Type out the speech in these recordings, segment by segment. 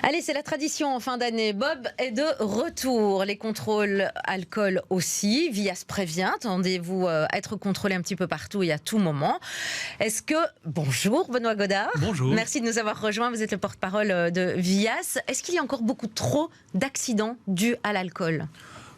Allez, c'est la tradition en fin d'année. Bob est de retour. Les contrôles alcool aussi. Vias prévient. Attendez-vous à être contrôlé un petit peu partout et à tout moment. Est-ce que... Bonjour Benoît Godard. Bonjour. Merci de nous avoir rejoints. Vous êtes le porte-parole de Vias. Est-ce qu'il y a encore beaucoup trop d'accidents dus à l'alcool ?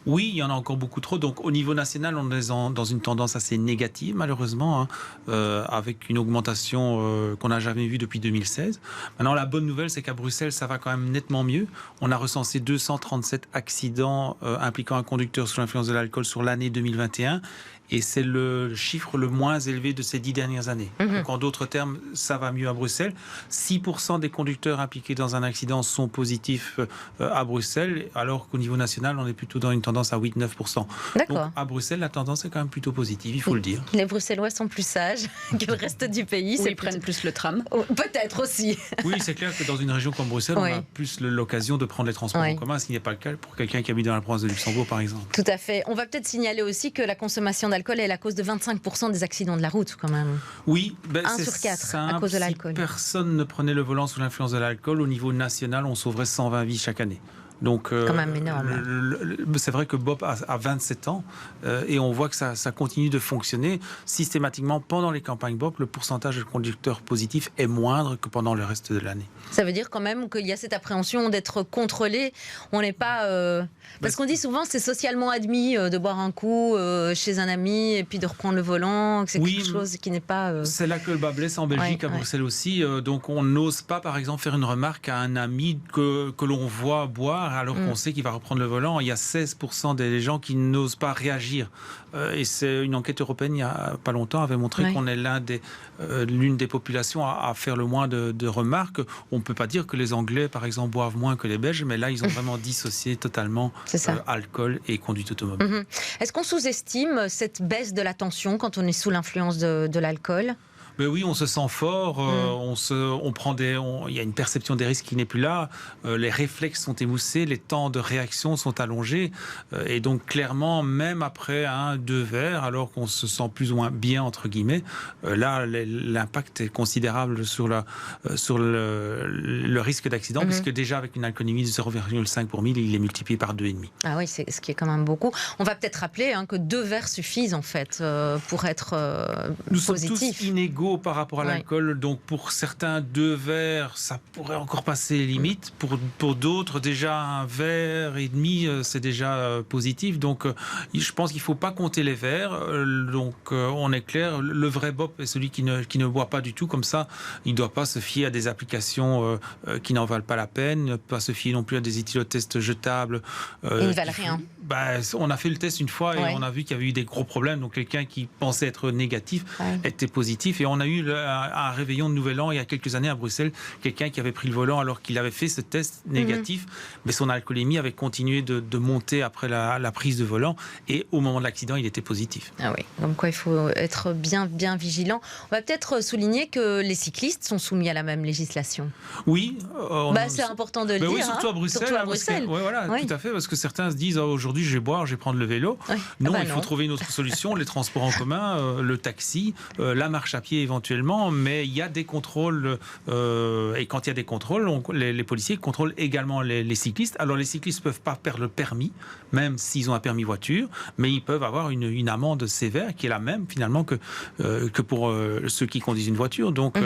Oui, il y en a encore beaucoup trop. Donc, au niveau national, on est dans une tendance assez négative, malheureusement, avec une augmentation qu'on n'a jamais vue depuis 2016. Maintenant, la bonne nouvelle, c'est qu'à Bruxelles, ça va quand même nettement mieux. On a recensé 237 accidents impliquant un conducteur sous l'influence de l'alcool sur l'année 2021. Et c'est le chiffre le moins élevé de ces 10 dernières années. Donc, en d'autres termes, ça va mieux à Bruxelles. 6% des conducteurs impliqués dans un accident sont positifs à Bruxelles, alors qu'au niveau national, on est plutôt dans une tendance à 8-9%. D'accord. Donc, à Bruxelles, la tendance est quand même plutôt positive, il faut le dire. Les Bruxellois sont plus sages que le reste du pays. Ils prennent plus le tram. Oh, peut-être aussi. Oui, c'est clair que dans une région comme Bruxelles, Oui. on a plus l'occasion de prendre les transports en commun, ce qui n'est pas le cas pour quelqu'un qui habite dans la province de Luxembourg, par exemple. Tout à fait. On va peut-être signaler aussi que la consommation d'alcool est la cause de 25% des accidents de la route, quand même. Oui, 1 sur 4 à cause de l'alcool. Si personne ne prenait le volant sous l'influence de l'alcool, au niveau national, on sauverait 120 vies chaque année. Donc, quand même énorme. C'est vrai que Bob a 27 ans et on voit que ça continue de fonctionner. Systématiquement, pendant les campagnes Bob, le pourcentage de conducteurs positifs est moindre que pendant le reste de l'année. Ça veut dire quand même qu'il y a cette appréhension d'être contrôlé. On n'est pas... Parce qu'on dit souvent c'est socialement admis de boire un coup chez un ami et puis de reprendre le volant, que c'est quelque chose qui n'est pas... C'est là que le bas blesse en Belgique, à Bruxelles aussi. Donc on n'ose pas, par exemple, faire une remarque à un ami que l'on voit boire alors qu'on sait qu'il va reprendre le volant. Il y a 16% des gens qui n'osent pas réagir. Et c'est une enquête européenne, il n'y a pas longtemps, avait montré qu'on est l'une des populations à faire le moins de remarques. On ne peut pas dire que les Anglais, par exemple, boivent moins que les Belges, mais là, ils ont vraiment dissocié totalement alcool et conduite automobile. Est-ce qu'on sous-estime cette baisse de la tension quand on est sous l'influence de l'alcool ? Mais oui, on se sent fort, il y a une perception des risques qui n'est plus là, les réflexes sont émoussés, les temps de réaction sont allongés, et donc clairement, même après 2 verres, alors qu'on se sent plus ou moins bien, entre guillemets, là, l'impact est considérable sur le risque d'accident, puisque déjà avec une alcoolémie de 0,5 pour 1000, il est multiplié par 2,5. Ah oui, c'est ce qui est quand même beaucoup. On va peut-être rappeler que 2 verres suffisent, en fait, pour être Nous positif. sommes tous inégaux par rapport à l'alcool, donc pour certains 2 verres ça pourrait encore passer les limites, pour d'autres déjà 1 verre et demi c'est déjà positif, donc je pense qu'il ne faut pas compter les verres, donc on est clair, le vrai Bob est celui qui ne boit pas du tout, comme ça il ne doit pas se fier à des applications qui n'en valent pas la peine, ne pas se fier non plus à des éthylotests jetables. Ils ne valent rien. On a fait le test une fois et on a vu qu'il y avait eu des gros problèmes, donc quelqu'un qui pensait être négatif était positif, et on a eu un réveillon de Nouvel An il y a quelques années à Bruxelles, quelqu'un qui avait pris le volant alors qu'il avait fait ce test négatif, mais son alcoolémie avait continué de monter après la prise de volant, et au moment de l'accident il était positif. Ah oui, donc quoi, il faut être bien vigilant. On va peut-être souligner que les cyclistes sont soumis à la même législation. Oui, c'est important de le dire. Oui, surtout à Bruxelles. Surtout à Bruxelles. Tout à fait, parce que certains se disent aujourd'hui je vais boire, je vais prendre le vélo. Non, il faut trouver une autre solution, les transports en commun, le taxi, la marche à pied éventuellement, mais il y a des contrôles, et quand il y a des contrôles, les policiers contrôlent également les cyclistes. Alors les cyclistes ne peuvent pas perdre le permis, même s'ils ont un permis voiture, mais ils peuvent avoir une amende sévère qui est la même finalement que pour ceux qui conduisent une voiture. Donc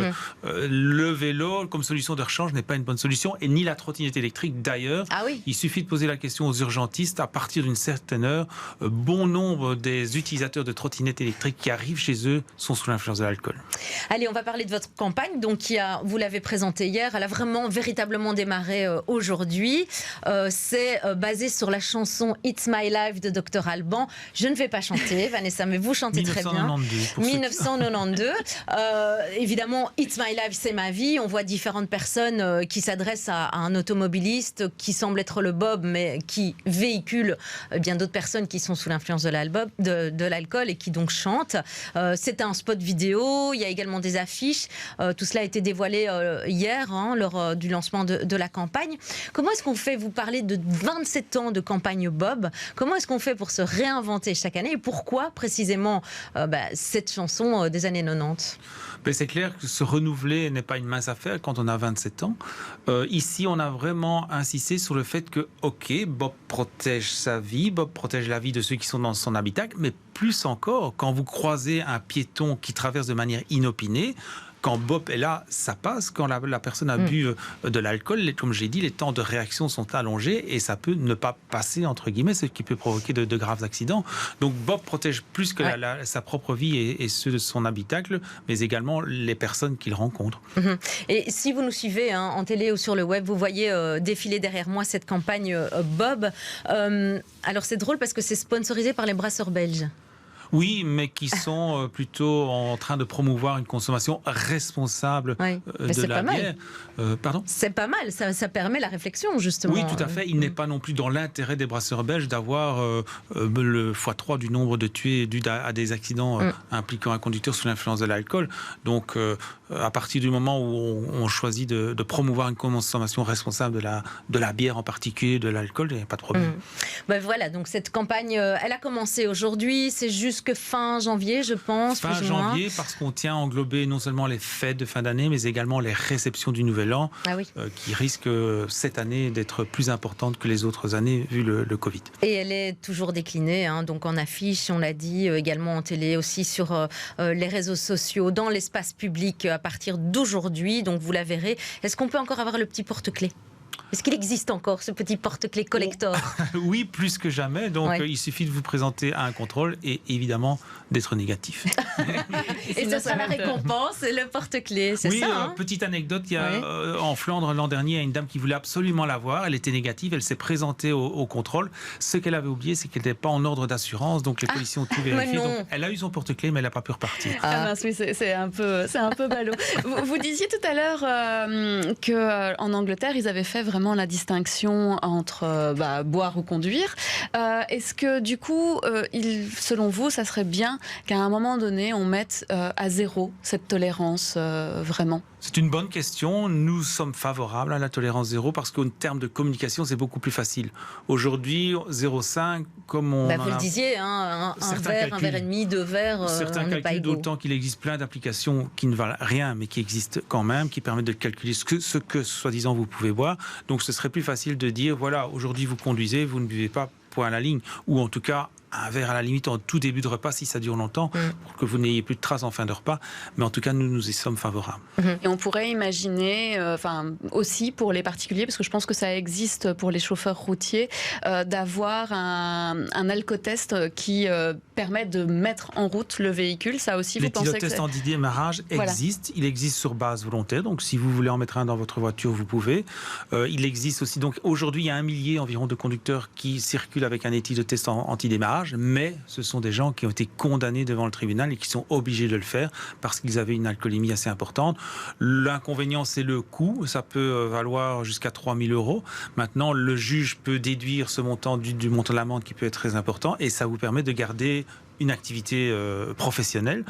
le vélo comme solution de rechange n'est pas une bonne solution, et ni la trottinette électrique d'ailleurs. Il suffit de poser la question aux urgentistes. À partir d'une certaine heure, bon nombre des utilisateurs de trottinettes électriques qui arrivent chez eux sont sous l'influence de l'alcool. Allez, on va parler de votre campagne, donc vous l'avez présentée hier, elle a véritablement démarré aujourd'hui. C'est basé sur la chanson It's My Life de Dr Alban. Je ne vais pas chanter, Vanessa, mais vous chantez très bien. 1992. Évidemment, It's My Life, c'est ma vie. On voit différentes personnes qui s'adressent à un automobiliste qui semble être le Bob, mais qui véhicule bien d'autres personnes qui sont sous l'influence de l'alcool et qui donc chantent. C'est un spot vidéo, il y a également des affiches. Tout cela a été dévoilé hier, lors du lancement de la campagne. Comment est-ce qu'on fait ? Vous parlez de 27 ans de campagne Bob. Comment est-ce qu'on fait pour se réinventer chaque année ? Et pourquoi précisément cette chanson des années 90 ? Ben, c'est clair que se renouveler n'est pas une mince affaire quand on a 27 ans. Ici, on a vraiment insisté sur le fait que, ok, Bob protège sa vie, Bob protège la vie de ceux qui sont dans son habitacle, mais plus encore, quand vous croisez un piéton qui traverse de manière inopinée, quand Bob est là, ça passe. Quand la personne a bu de l'alcool, comme j'ai dit, les temps de réaction sont allongés et ça peut ne pas passer, entre guillemets, ce qui peut provoquer de graves accidents. Donc Bob protège plus que sa propre vie et ceux de son habitacle, mais également les personnes qu'il rencontre. Et si vous nous suivez en télé ou sur le web, vous voyez défiler derrière moi cette campagne Bob. Alors c'est drôle parce que c'est sponsorisé par les brasseurs belges. Oui, mais qui sont plutôt en train de promouvoir une consommation responsable de la bière. Pardon ? C'est pas mal, ça permet la réflexion, justement. Oui, tout à fait. Il n'est pas non plus dans l'intérêt des brasseurs belges d'avoir le x3 du nombre de tués dû à des accidents impliquant un conducteur sous l'influence de l'alcool. Donc, à partir du moment où on choisit de promouvoir une consommation responsable de la bière en particulier, de l'alcool, il n'y a pas de problème. Ben voilà, donc cette campagne, elle a commencé aujourd'hui, c'est jusque fin janvier, je pense. Fin janvier, parce qu'on tient à englober non seulement les fêtes de fin d'année, mais également les réceptions du Nouvel An, qui risquent cette année d'être plus importantes que les autres années, vu le Covid. Et elle est toujours déclinée, donc en affiche, on l'a dit, également en télé, aussi sur les réseaux sociaux, dans l'espace public à partir d'aujourd'hui, donc vous la verrez. Est-ce qu'on peut encore avoir le petit porte-clés ? Est-ce qu'il existe encore ce petit porte-clés collector ? Oui, plus que jamais. Donc, il suffit de vous présenter à un contrôle et évidemment d'être négatif. Et ce sera la récompense, le porte-clés, c'est ça Petite anecdote, il y a, en Flandre l'an dernier, il y a une dame qui voulait absolument l'avoir. Elle était négative, elle s'est présentée au contrôle. Ce qu'elle avait oublié, c'est qu'elle n'était pas en ordre d'assurance. Donc, les policiers ont tout vérifié. Donc, elle a eu son porte-clés, mais elle n'a pas pu repartir. Oui, c'est un peu ballot. Vous disiez tout à l'heure qu'en Angleterre, ils avaient fait vraiment la distinction entre boire ou conduire. Est-ce que du coup, selon vous, ça serait bien qu'à un moment donné, on mette à zéro cette tolérance vraiment ? C'est une bonne question. Nous sommes favorables à la tolérance zéro parce qu'en termes de communication, c'est beaucoup plus facile. Aujourd'hui, 0,5, comme on vous le disiez, un verre et demi, 2 verres, certains calculs, d'autant qu'il existe plein d'applications qui ne valent rien, mais qui existent quand même, qui permettent de calculer ce que soi-disant, vous pouvez boire. Donc, ce serait plus facile de dire, voilà, aujourd'hui, vous conduisez, vous ne buvez pas, point à la ligne. Ou en tout cas, un verre à la limite en tout début de repas si ça dure longtemps, pour que vous n'ayez plus de traces en fin de repas. Mais en tout cas, nous y sommes favorables. Et on pourrait imaginer, aussi pour les particuliers, parce que je pense que ça existe pour les chauffeurs routiers, d'avoir un alcotest qui permet de mettre en route le véhicule. Ça aussi, vous pensez que... Les tests anti-démarrage existent. Il existe sur base volontaire. Donc, si vous voulez en mettre un dans votre voiture, vous pouvez. Il existe aussi. Donc, aujourd'hui, il y a 1 millier environ de conducteurs qui circulent avec un étui de test anti-démarrage. Mais ce sont des gens qui ont été condamnés devant le tribunal et qui sont obligés de le faire parce qu'ils avaient une alcoolémie assez importante. L'inconvénient, c'est le coût. Ça peut valoir jusqu'à 3 000 €. Maintenant, le juge peut déduire ce montant du montant de l'amende qui peut être très important et ça vous permet de garder une activité professionnelle,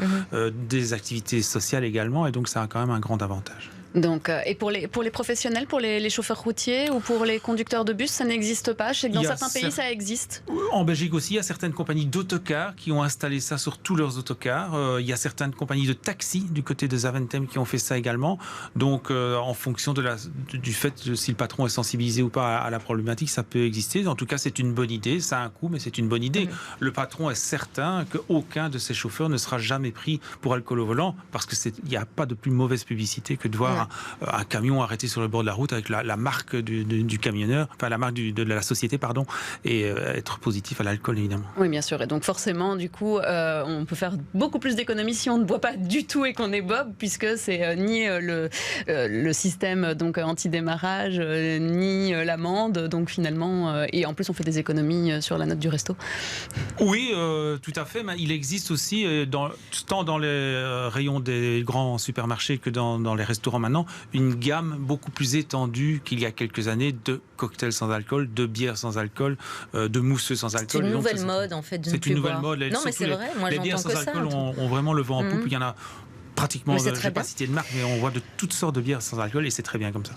des activités sociales également, et donc ça a quand même un grand avantage. Donc, et pour les professionnels, pour les chauffeurs routiers ou pour les conducteurs de bus, ça n'existe pas. Je sais que dans certains pays, ça existe. En Belgique aussi, il y a certaines compagnies d'autocars qui ont installé ça sur tous leurs autocars. Il y a certaines compagnies de taxis du côté de Zaventem qui ont fait ça également. Donc, en fonction du fait si le patron est sensibilisé ou pas à la problématique, ça peut exister. En tout cas, c'est une bonne idée. Ça a un coût, mais c'est une bonne idée. Le patron est certain qu'aucun de ses chauffeurs ne sera jamais pris pour alcool au volant parce qu'il n'y a pas de plus mauvaise publicité que de voir un camion arrêté sur le bord de la route avec la marque du camionneur, enfin la marque de la société, pardon, et être positif à l'alcool, évidemment. Oui, bien sûr. Et donc forcément, du coup, on peut faire beaucoup plus d'économies si on ne boit pas du tout et qu'on est Bob, puisque c'est ni le système donc anti-démarrage, ni l'amende. Donc finalement, et en plus, on fait des économies sur la note du resto. Oui, tout à fait. Mais il existe aussi, tant dans les rayons des grands supermarchés que dans les restaurants maintenant, une gamme beaucoup plus étendue qu'il y a quelques années de cocktails sans alcool, de bières sans alcool, de mousseux sans alcool. C'est une nouvelle mode en fait. C'est une nouvelle mode. Non mais c'est vrai, moi les bières sans alcool ont vraiment le vent en poupe. Il y en a pratiquement, je ne vais pas citer de marque, mais on voit de toutes sortes de bières sans alcool et c'est très bien comme ça.